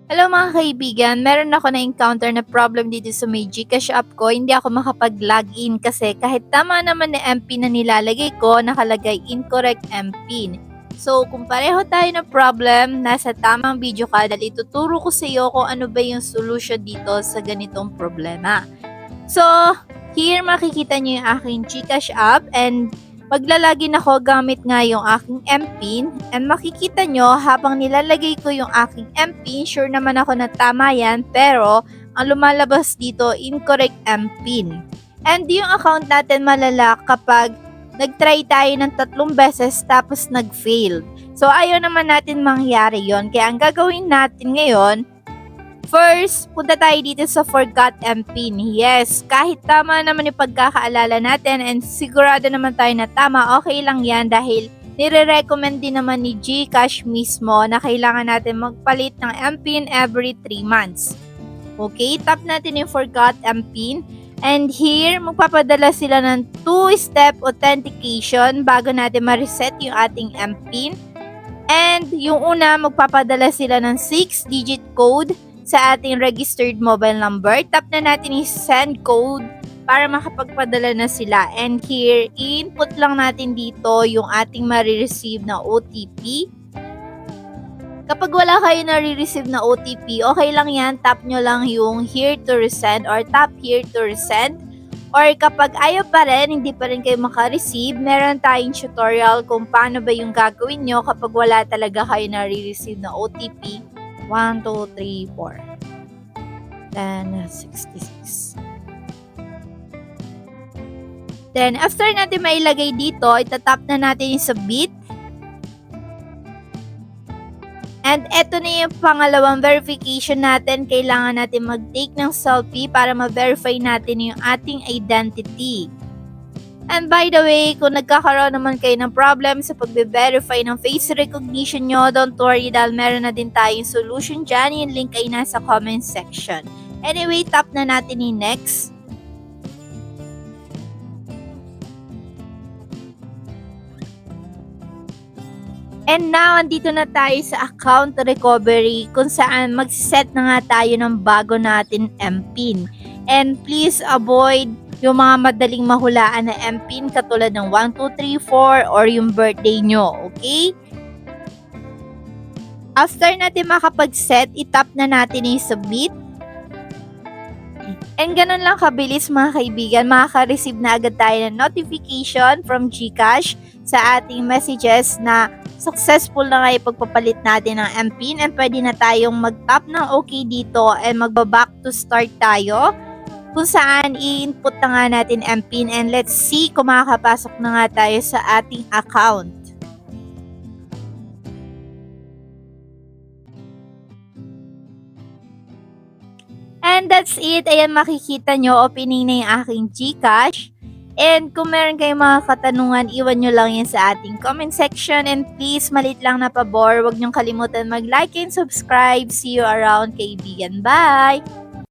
Hello mga kaibigan, meron ako na-encounter na problem dito sa may GCash app ko. Hindi ako makapag-login kasi kahit tama naman na MPin na nilalagay ko, nakalagay incorrect MPin. So kung pareho tayo ng problem, nasa tamang video ka dahil ituturo ko sa iyo kung ano ba yung solution dito sa ganitong problema. So, here makikita niyo yung aking GCash app and maglalagin ako gamit nga yung aking MPin and makikita nyo habang nilalagay ko yung aking MPin, sure naman ako na tama yan pero ang lumalabas dito incorrect MPin. And yung account natin malala kapag nag-try tayo ng 3 beses tapos nag-fail. So ayaw naman natin mangyari yon. Kaya ang gagawin natin ngayon, first, punta tayo dito sa forgot MPin. Yes, kahit tama naman yung pagkakaalala natin and sigurado naman tayo na tama, okay lang yan dahil nire-recommend din naman ni GCash mismo na kailangan natin magpalit ng MPin every 3 months. Okay, tap natin yung forgot MPin. And here, magpapadala sila ng 2-step authentication bago natin ma-reset yung ating MPin. And yung una, magpapadala sila ng 6-digit code sa ating registered mobile number. Tap na natin yung send code para makapagpadala na sila. And here, input lang natin dito yung ating marireceive na OTP. Kapag wala kayo nare-receive na OTP, okay lang yan. Tap nyo lang yung here to resend or tap here to resend. Or kapag ayaw pa rin, hindi pa rin kayo makareceive, meron tayong tutorial kung paano ba yung gagawin nyo kapag wala talaga kayo nare-receive na OTP. 1, 2, 3, 4. Then, 66. Then, after natin mailagay dito, itatap na natin yung submit. And eto na yung pangalawang verification natin. Kailangan natin mag-take ng selfie para ma-verify natin yung ating identity. And by the way, kung nagkakaroon naman kayo ng problem sa pagbe-verify ng face recognition nyo, don't worry dahil meron na din tayong solution dyan. Yung link ay nasa comment section. Anyway, tap na natin yung next. And now, andito na tayo sa account recovery kung saan mag-set na nga tayo ng bago natin MPin. And please avoid yung mga madaling mahulaan na MPin katulad ng 1, 2, 3, 4 or yung birthday nyo, okay? After natin makapag-set, itap na natin yung submit. And ganun lang kabilis mga kaibigan, makaka-receive na agad tayo ng notification from GCash sa ating messages na successful na nga yung pagpapalit natin ng MPin and pwede na tayong mag-tap ng OK dito and magba-back to start tayo kung saan i-input na nga natin MPin and let's see kung makakapasok na nga tayo sa ating account. And that's it. Ayan, makikita nyo, opening na yung aking GCash. And kung meron kayong mga katanungan, iwan nyo lang yan sa ating comment section. And please, malit lang na pabor, huwag nyong kalimutan mag-like and subscribe. See you around, kaibigan. Bye!